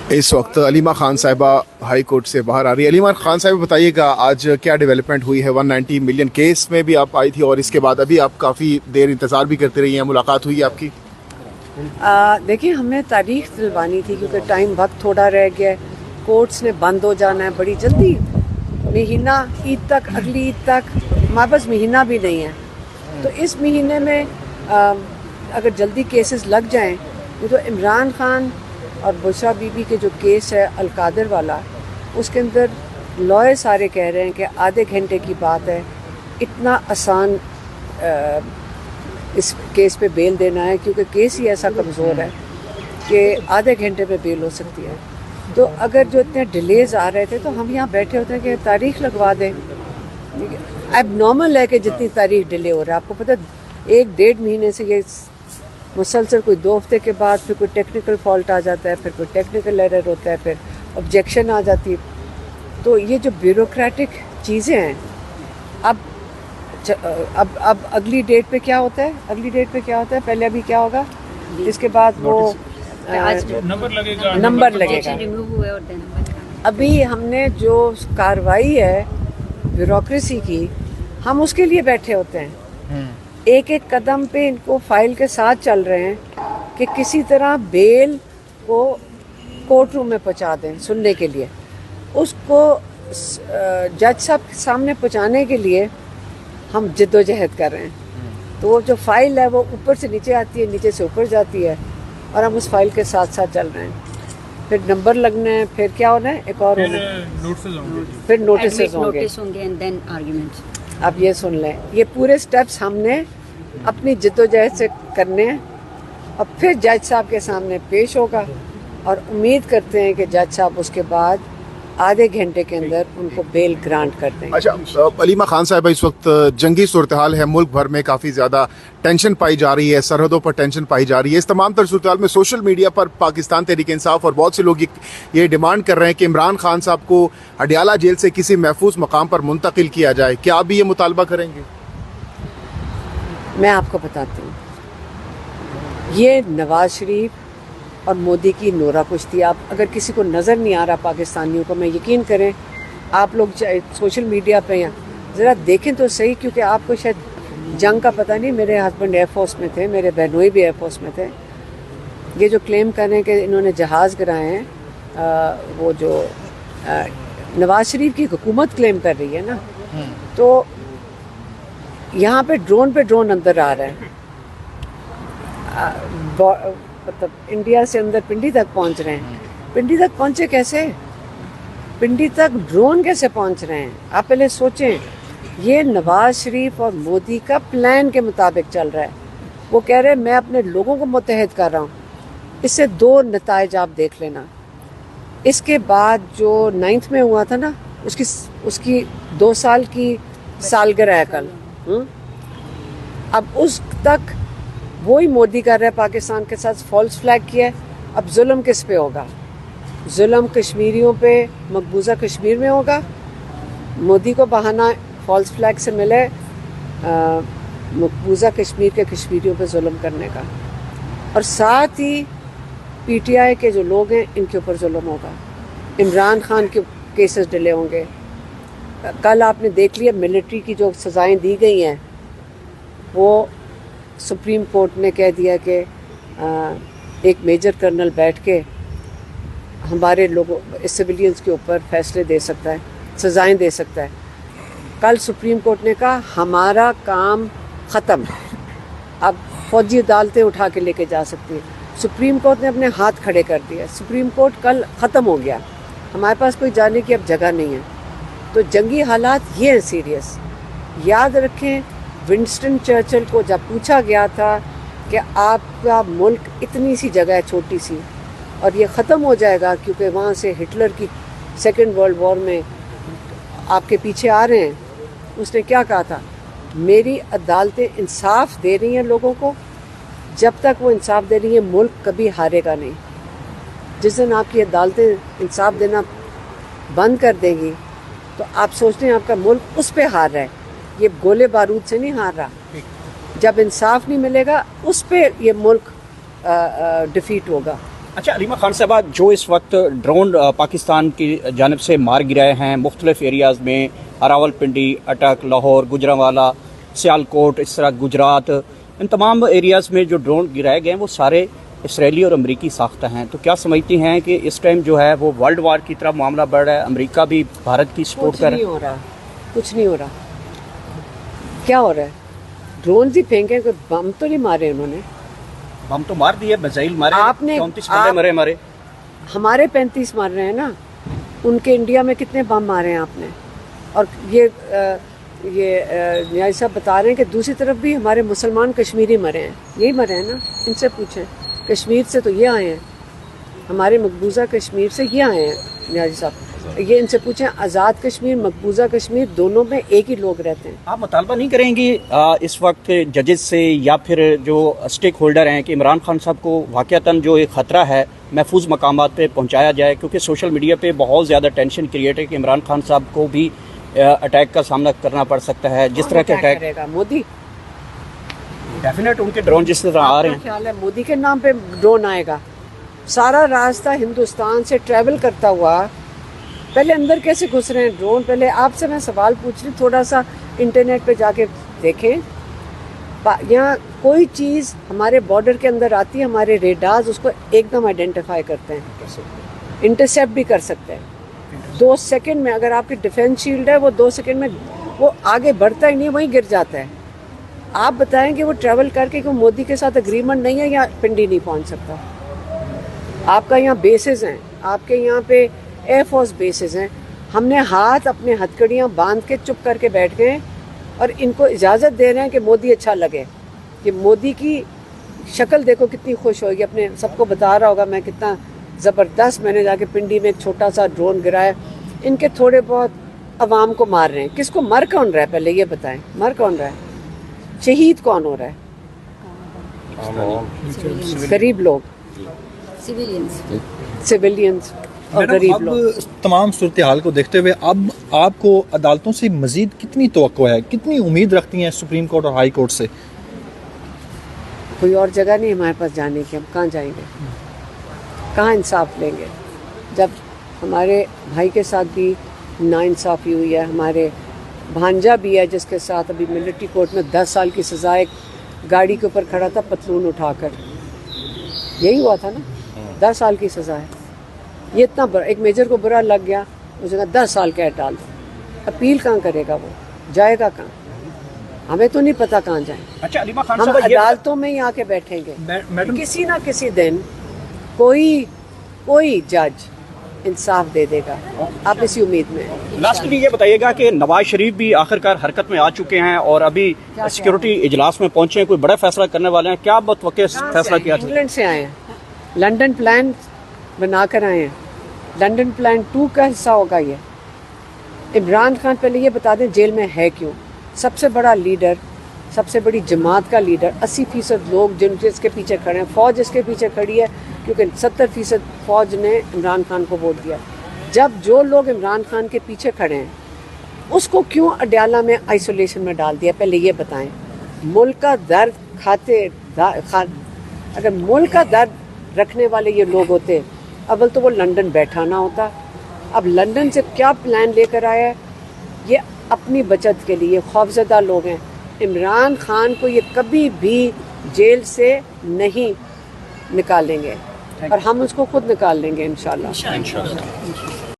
इस वक्त अलीमा खान साहिबा हाई कोर्ट से बाहर आ रही है। अलीमा खान साहिबा, बताइएगा आज क्या डेवलपमेंट हुई है? 190 मिलियन केस में भी आप आई थी और इसके बाद अभी आप काफ़ी देर इंतज़ार भी करते रही हैं, मुलाकात हुई आपकी? देखिए, हमें तारीख दिलवानी थी क्योंकि टाइम वक्त थोड़ा रह गया है। कोर्ट्स ने बंद हो जाना है बड़ी जल्दी, महीना ईद तक, अगली ईद तक हमारे पास महीना भी नहीं है। तो इस महीने में अगर जल्दी केसेस लग जाएं, तो इमरान खान और बुशरा बीबी के जो केस है अलकादर वाला, उसके अंदर लॉयर सारे कह रहे हैं कि आधे घंटे की बात है, इतना आसान इस केस पे बेल देना है क्योंकि केस ही ऐसा कमज़ोर है कि आधे घंटे में बेल हो सकती है। तो अगर जो इतने डिलेज आ रहे थे तो हम यहाँ बैठे होते हैं कि तारीख लगवा दें। अब नॉर्मल है कि जितनी तारीख डिले हो रहा है, आपको पता है 1-1.5 महीने से ये मुसलसल, कोई 2 हफ्ते के बाद फिर कोई टेक्निकल फॉल्ट आ जाता है, फिर कोई टेक्निकल एरर होता है, फिर ऑब्जेक्शन आ जाती है। तो ये जो ब्यूरोक्रेटिक चीज़ें हैं, अब अगली डेट पे क्या होता है, पहले अभी क्या होगा, इसके बाद वो नंबर लगेगा। अभी हमने जो कार्रवाई है ब्यूरोक्रेसी की, हम उसके लिए बैठे होते हैं। एक एक कदम पे इनको फाइल के साथ चल रहे हैं कि किसी तरह बेल को कोर्ट रूम में पहुंचा दें सुनने के लिए। उसको जज साहब के सामने पहुंचाने के लिए हम जिद्दोजहद कर रहे हैं। तो वो जो फाइल है वो ऊपर से नीचे आती है, नीचे से ऊपर जाती है, और हम उस फाइल के साथ साथ चल रहे हैं। फिर नंबर लगना है, फिर क्या होना है, एक और होना है, फिर नोटिस होंगे एंड देन आर्गुमेंट। अब ये सुन लें, ये पूरे स्टेप्स हमने अपनी जिद्दोजहद से करने हैं और फिर जज साहब के सामने पेश होगा, और उम्मीद करते हैं कि जज साहब उसके बाद आधे घंटे के अंदर उनको बेल ग्रांट कर देंगे। अच्छा, अलीमा खान साहिबा, इस वक्त जंगी सूरत हाल है, मुल्क भर में काफ़ी ज़्यादा टेंशन पाई जा रही है, सरहदों पर टेंशन पाई जा रही है। इस तमाम तर सूरत हाल में सोशल मीडिया पर पाकिस्तान तहरीक इंसाफ और बहुत से लोग ये डिमांड कर रहे हैं कि इमरान खान साहब को अडियाला जेल से किसी महफूज मकाम पर मुंतकिल किया जाए। क्या आप भी ये मुतालबा करेंगे? मैं आपको बताती हूँ, ये नवाज शरीफ और मोदी की नोरा कुश्ती। आप अगर किसी को नज़र नहीं आ रहा पाकिस्तानियों को, मैं यकीन करें, आप लोग सोशल मीडिया पे हैं, ज़रा देखें तो सही, क्योंकि आपको शायद जंग का पता नहीं। मेरे हस्बैंड एयरफोर्स में थे, मेरे बहनोई भी एयरफोर्स में थे। ये जो क्लेम कर रहे हैं कि इन्होंने जहाज़ गिराए हैं, वो जो नवाज शरीफ की हुकूमत क्लेम कर रही है ना, तो यहाँ पे ड्रोन अंदर आ रहे हैं, मतलब इंडिया से अंदर पिंडी तक पहुँच रहे हैं। पिंडी तक पहुँचे कैसे? पिंडी तक ड्रोन कैसे पहुँच रहे हैं? आप पहले सोचें। ये नवाज शरीफ और मोदी का प्लान के मुताबिक चल रहा है। वो कह रहे हैं मैं अपने लोगों को मुत्तहद कर रहा हूँ। इससे 2 नताइज आप देख लेना। इसके बाद जो 9th में हुआ था ना, उसकी 2 साल की सालगिरह है कल। अब उस तक वही मोदी कर रहा है, पाकिस्तान के साथ फॉल्स फ्लैग किया है। अब जुल्म किस पे होगा? जुल्म कश्मीरियों पे, मकबूजा कश्मीर में होगा। मोदी को बहाना फॉल्स फ्लैग से मिले मकबूजा कश्मीर के कश्मीरियों पे जुल्म करने का, और साथ ही पीटीआई के जो लोग हैं इनके ऊपर जुल्म होगा। इमरान खान के केसेस डिले होंगे। कल आपने देख लिया मिलिट्री की जो सज़ाएं दी गई हैं, वो सुप्रीम कोर्ट ने कह दिया कि एक मेजर कर्नल बैठ के हमारे लोगों, सिविलियंस के ऊपर फैसले दे सकता है, सज़ाएं दे सकता है। कल सुप्रीम कोर्ट ने कहा हमारा काम ख़त्म, अब फौजी अदालतें उठा के लेके जा सकती है। सुप्रीम कोर्ट ने अपने हाथ खड़े कर दिए। सुप्रीम कोर्ट कल ख़त्म हो गया, हमारे पास कोई जाने की अब जगह नहीं है। तो जंगी हालात ये हैं सीरियस। याद रखें, विंस्टन चर्चिल को जब पूछा गया था कि आपका मुल्क इतनी सी जगह है, छोटी सी, और ये ख़त्म हो जाएगा क्योंकि वहाँ से हिटलर की 2nd वर्ल्ड वॉर में आपके पीछे आ रहे हैं, उसने क्या कहा था? मेरी अदालतें इंसाफ दे रही हैं लोगों को, जब तक वो इंसाफ दे रही हैं मुल्क कभी हारेगा नहीं। जिस दिन आपकी अदालतें इंसाफ देना बंद कर देंगी तो आप सोचते हैं आपका मुल्क उस पे हार रहा है, ये गोले बारूद से नहीं हार रहा। जब इंसाफ नहीं मिलेगा उस पे ये मुल्क डिफीट होगा। अच्छा अलीमा खान साहबा, जो इस वक्त ड्रोन पाकिस्तान की जानब से मार गिराए हैं मुख्तलिफ एरियाज़ में, रावलपिंडी, अटक, लाहौर, गुजरांवाला, सियालकोट, इस तरह गुजरात, इन तमाम एरियाज़ में जो ड्रोन गिराए गए हैं वो सारे इसराइली और अमरीकी साख्ता हैं। तो क्या समझती हैं कि इस टाइम जो है वो वर्ल्ड वार की तरफ मामला बढ़ रहा है, अमरीका भी भारत की सपोर्ट कर रहा है? कुछ नहीं हो रहा। क्या हो रहा है? ड्रोन ही फेंके, कोई बम तो नहीं मारे उन्होंने। बम तो मार दिए, मिसाइल मारे, आपने 34 बंदे मरे हमारे। हमारे 35 मार रहे हैं ना, उनके इंडिया में कितने बम मारे हैं आपने? और ये न्याय साहब बता रहे हैं कि दूसरी तरफ भी हमारे मुसलमान कश्मीरी मरे हैं। यही मरे हैं ना, इनसे पूछें। कश्मीर से तो ये आए हैं, हमारे मकबूजा कश्मीर से ये आए हैं न्याजी साहब। ये इनसे पूछें, आज़ाद कश्मीर, मकबूजा कश्मीर, दोनों में एक ही लोग रहते हैं। आप मुतालबा नहीं करेंगी इस वक्त जजेस से या फिर जो स्टेक होल्डर हैं कि इमरान खान साहब को वाक़तन जो एक ख़तरा है महफूज मकामात पे पहुंचाया जाए? क्योंकि सोशल मीडिया पे बहुत ज़्यादा टेंशन क्रिएट है कि इमरान खान साहब को भी अटैक का सामना करना पड़ सकता है। जिस तरह के अटैक करेगा मोदी, डेफिनेट उनके ड्रोन जिस तरह आ रहे हैं। ख्याल है मोदी के नाम पे ड्रोन आएगा? सारा रास्ता हिंदुस्तान से ट्रैवल करता हुआ पहले अंदर कैसे घुस रहे हैं ड्रोन? पहले आपसे मैं सवाल पूछ रही, थोड़ा सा इंटरनेट पे जाके देखें। यहाँ कोई चीज़ हमारे बॉर्डर के अंदर आती है, हमारे रेडार्स उसको एकदम आइडेंटिफाई करते हैं, इंटरसेप्ट भी कर सकते हैं 2 सेकंड में। अगर आपकी डिफेंस शील्ड है वो 2 सेकंड में वो आगे बढ़ता ही नहीं, वहीं गिर जाता है। आप बताएं कि वो ट्रैवल करके कि मोदी के साथ अग्रीमेंट नहीं है या पिंडी नहीं पहुंच सकता। आपका यहाँ बेसेस हैं, आपके यहाँ पे एयरफोर्स बेसेस हैं। हमने हाथ अपने हथकड़ियाँ बांध के चुप करके बैठ गए और इनको इजाज़त दे रहे हैं कि मोदी अच्छा लगे, कि मोदी की शक्ल देखो कितनी खुश होगी। अपने सबको बता रहा होगा मैं कितना ज़बरदस्त, मैंने जाके पिंडी में एक छोटा सा ड्रोन गिराया। इनके थोड़े बहुत अवाम को मार रहे हैं। किसको मर कौन रहा है पहले ये बताएं? मर कौन रहा है? शहीद कौन हो रहा है? गरीब लोग, सिविलियंस और गरीब लोग। अब तमाम सूरत हाल को देखते हुए अब आपको अदालतों से मजीद कितनी तवक्को है, कितनी उम्मीद रखती हैं सुप्रीम कोर्ट और हाई कोर्ट से? कोई और जगह नहीं हमारे पास जाने की, हम कहाँ जाएंगे, कहाँ इंसाफ लेंगे? जब हमारे भाई के साथ भी नाइंसाफ़ी हुई है, हमारे भांजा भी है जिसके साथ अभी मिलिट्री कोर्ट में 10 साल की सज़ा, एक गाड़ी के ऊपर खड़ा था पतलून उठाकर, यही हुआ था ना, 10 साल की सज़ा है। ये इतना बड़ा, एक मेजर को बुरा लग गया, उसने कहा 10 साल कैद डाल दो। अपील कहाँ करेगा वो? जाएगा कहाँ? हमें तो नहीं पता कहाँ जाए। अच्छा अलीमा खान हम साहब, अदालतों में ही आके बैठेंगे। मैडम, किसी ना किसी दिन कोई जज इंसाफ दे देगा, आप इसी उम्मीद में। लास्टली ये बताइएगा कि नवाज शरीफ भी आखिरकार हरकत में आ चुके हैं और अभी सिक्योरिटी इजलास में पहुंचे हैं, कोई बड़ा फैसला करने वाले हैं, क्या मुतवक्किल फैसला किया? इंग्लैंड से आए हैं, लंदन प्लान बनाकर आए हैं, लंदन प्लान 2 का हिस्सा होगा ये। इमरान खान पहले ये बता दें जेल में है क्यों? सबसे बड़ा लीडर, सबसे बड़ी जमात का लीडर, 80% लोग जिसके पीछे खड़े हैं, फ़ौज इसके पीछे खड़ी है क्योंकि 70% फ़ौज ने इमरान खान को वोट दिया। जब जो लोग इमरान खान के पीछे खड़े हैं उसको क्यों अडयाला में आइसोलेशन में डाल दिया? पहले ये बताएं। मुल्क का दर्द अगर मुल्क का दर्द रखने वाले ये लोग होते, अव्वल तो वो लंदन बैठा ना होता। अब लंदन से क्या प्लान लेकर आया है? ये अपनी बचत के लिए खौफजदा लोग हैं। इमरान खान को ये कभी भी जेल से नहीं निकालेंगे और हम उसको खुद निकाल लेंगे इंशाल्लाह।